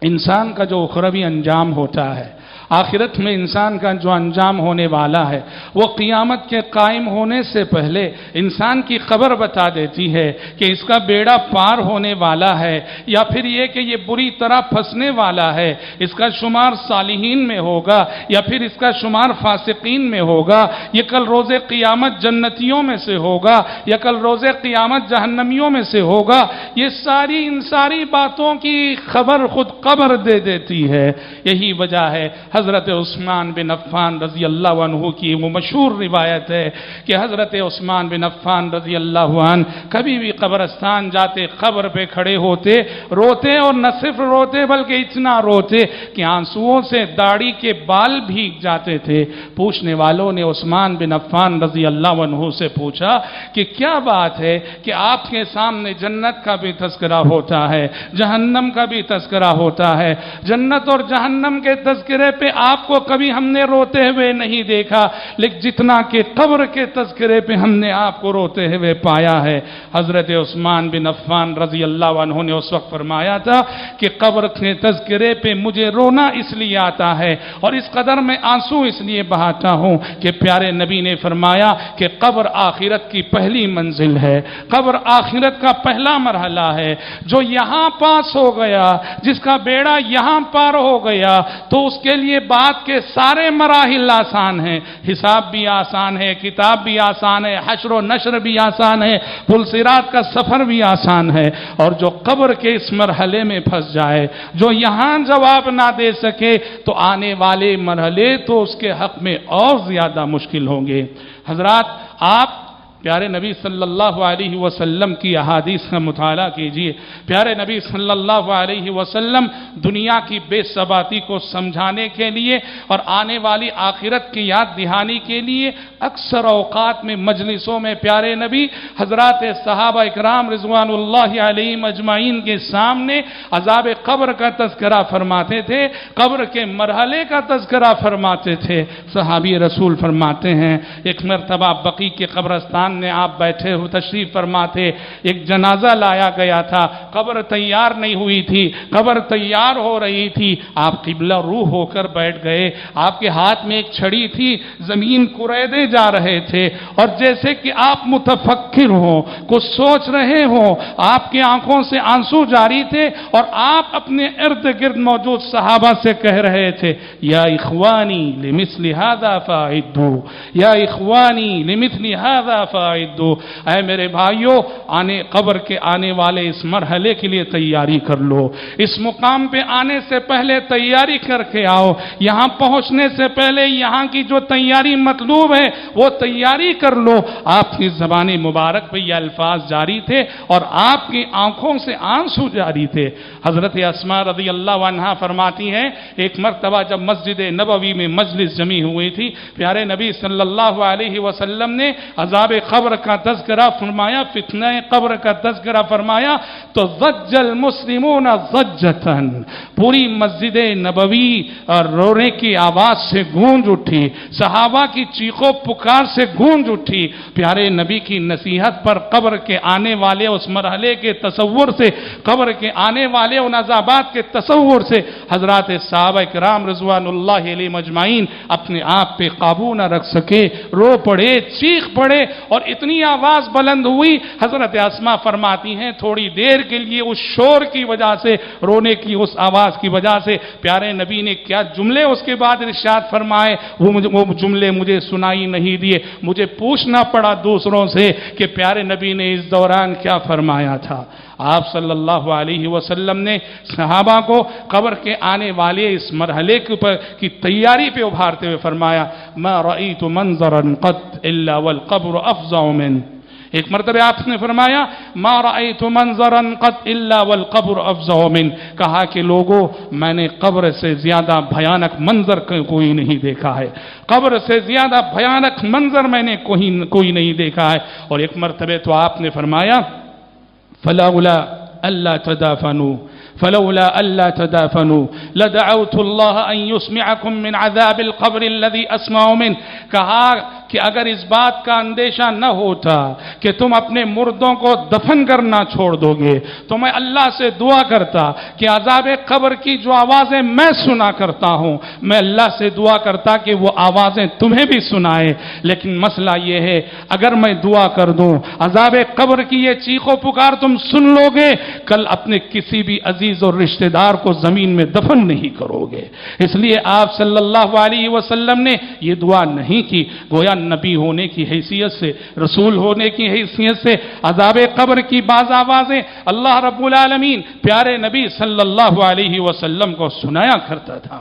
انسان کا جو اخروی انجام ہوتا ہے، آخرت میں انسان کا جو انجام ہونے والا ہے، وہ قیامت کے قائم ہونے سے پہلے انسان کی خبر بتا دیتی ہے کہ اس کا بیڑا پار ہونے والا ہے، یا پھر یہ کہ یہ بری طرح پھنسنے والا ہے، اس کا شمار صالحین میں ہوگا یا پھر اس کا شمار فاسقین میں ہوگا، یہ کل روز قیامت جنتیوں میں سے ہوگا یا کل روز قیامت جہنمیوں میں سے ہوگا، یہ ان ساری باتوں کی خبر خود قبر دے دیتی ہے۔ یہی وجہ ہے حضرت عثمان بن عفان رضی اللہ عنہ کی وہ مشہور روایت ہے کہ حضرت عثمان بن عفان رضی اللہ عنہ کبھی بھی قبرستان جاتے، قبر پہ کھڑے ہوتے، روتے، اور نہ صرف روتے بلکہ اتنا روتے کہ آنسوؤں سے داڑھی کے بال بھیگ جاتے تھے۔ پوچھنے والوں نے عثمان بن عفان رضی اللہ عنہ سے پوچھا کہ کیا بات ہے کہ آپ کے سامنے جنت کا بھی تذکرہ ہوتا ہے، جہنم کا بھی تذکرہ ہوتا ہے، جنت اور جہنم کے تذکرے پہ آپ کو کبھی ہم نے روتے ہوئے نہیں دیکھا، لیکن جتنا کہ قبر کے تذکرے پہ ہم نے آپ کو روتے ہوئے پایا ہے۔ حضرت عثمان بن عفان رضی اللہ عنہ نے اس وقت فرمایا تھا کہ قبر کے تذکرے پہ مجھے رونا اس لیے آتا ہے اور اس قدر میں آنسو اس لیے بہاتا ہوں کہ پیارے نبی نے فرمایا کہ قبر آخرت کی پہلی منزل ہے، قبر آخرت کا پہلا مرحلہ ہے۔ جو یہاں پاس ہو گیا، جس کا بیڑا یہاں پار ہو گیا، تو اس کے لیے بعد کے سارے مراحل آسان ہیں، حساب بھی آسان ہے، کتاب بھی آسان ہے، حشر و نشر بھی آسان ہے، پل صراط کا سفر بھی آسان ہے۔ اور جو قبر کے اس مرحلے میں پھنس جائے، جو یہاں جواب نہ دے سکے، تو آنے والے مرحلے تو اس کے حق میں اور زیادہ مشکل ہوں گے۔ حضرات، آپ پیارے نبی صلی اللہ علیہ وسلم کی احادیث کا مطالعہ کیجئے۔ پیارے نبی صلی اللہ علیہ وسلم دنیا کی بے ثباتی کو سمجھانے کے لیے اور آنے والی آخرت کی یاد دہانی کے لیے اکثر اوقات میں مجلسوں میں پیارے نبی حضرات صحابہ اکرام رضوان اللہ علیہم اجمعین کے سامنے عذاب قبر کا تذکرہ فرماتے تھے، قبر کے مرحلے کا تذکرہ فرماتے تھے۔ صحابی رسول فرماتے ہیں، ایک مرتبہ بقیع کے قبرستان میں آپ بیٹھے ہو تشریف فرما تھے، ایک جنازہ لایا گیا تھا، قبر تیار نہیں ہوئی تھی، قبر تیار ہو رہی تھی، آپ قبلہ روح ہو کر بیٹھ گئے، آپ کے ہاتھ میں ایک چھڑی تھی، زمین کریدے جا رہے تھے، اور جیسے کہ آپ متفکر ہوں، کچھ سوچ رہے ہوں، آپ کی آنکھوں سے آنسو جاری تھے، اور آپ اپنے ارد گرد موجود صحابہ سے کہہ رہے تھے، یا اخوانی لمثل هذا فاعدوا، یا اخوانی لمثل هذا فاعدوا، اے میرے بھائیو، قبر کے آنے والے اس مرحلے کے لیے تیاری کر لو، اس مقام پہ آنے سے پہلے تیاری کر کے آؤ، یہاں پہنچنے سے پہلے یہاں کی جو تیاری مطلوب ہے وہ تیاری کر لو۔ آپ کی زبان مبارک پہ یہ الفاظ جاری تھے اور آپ کی آنکھوں سے آنسو جاری تھے۔ حضرت اسماء رضی اللہ عنہا فرماتی ہیں، ایک مرتبہ جب مسجد نبوی میں مجلس جمی ہوئی تھی، پیارے نبی صلی اللہ علیہ وسلم نے عذاب قبر کا تذکرہ فرمایا، فتنہ قبر کا تذکرہ فرمایا، تو ضج المسلمون ضجتاً، پوری مسجد نبوی اور رونے کی آواز سے گونج اٹھی، صحابہ کی چیخو پکار سے گونج اٹھی۔ پیارے نبی کی نصیحت پر قبر کے آنے والے اس مرحلے کے تصور سے، قبر کے آنے والے ان عذابات کے تصور سے حضرات صحابہ کرام رضوان اللہ علیہ مجمعین اپنے آپ پہ قابو نہ رکھ سکے، رو پڑے، چیخ پڑے، اور اتنی آواز بلند ہوئی، حضرت اسماء فرماتی ہیں تھوڑی دیر کے لیے اس شور کی وجہ سے، رونے کی اس آواز کی وجہ سے پیارے نبی نے کیا جملے اس کے بعد ارشاد فرمائے وہ جملے مجھے سنائی نہیں دیے، مجھے پوچھنا پڑا دوسروں سے کہ پیارے نبی نے اس دوران کیا فرمایا تھا۔ آپ صلی اللہ علیہ وسلم نے صحابہ کو قبر کے آنے والے اس مرحلے کی تیاری پہ ابھارتے ہوئے فرمایا، ما رأیت منظرا قط الا والقبر افظع منه۔ ایک مرتبہ آپ نے فرمایا، ما رأیت منظرا قط الا والقبر افظع منه، کہا کہ لوگوں، میں نے قبر سے زیادہ بھیانک منظر کوئی نہیں دیکھا ہے، قبر سے زیادہ بھیانک منظر میں نے کوئی نہیں دیکھا ہے۔ اور ایک مرتبہ تو آپ نے فرمایا، فلولا ألا تدافنوا لدعوت الله أن يسمعكم من عذاب القبر الذي أسمع منه، کہا کہ اگر اس بات کا اندیشہ نہ ہوتا کہ تم اپنے مردوں کو دفن کرنا چھوڑ دو گے تو میں اللہ سے دعا کرتا کہ عذاب قبر کی جو آوازیں میں سنا کرتا ہوں میں اللہ سے دعا کرتا کہ وہ آوازیں تمہیں بھی سنائے. لیکن مسئلہ یہ ہے اگر میں دعا کر دوں عذاب قبر کی یہ چیخ و پکار تم سن لو گے, کل اپنے کسی بھی عزیز اور رشتہ دار کو زمین میں دفن نہیں کرو گے. اس لیے آپ صلی اللہ علیہ وسلم نے یہ دعا نہیں کی. گویا نبی ہونے کی حیثیت سے, رسول ہونے کی حیثیت سے عذاب قبر کی بعض آوازیں اللہ رب العالمین پیارے نبی صلی اللہ علیہ وسلم کو سنایا کرتا تھا.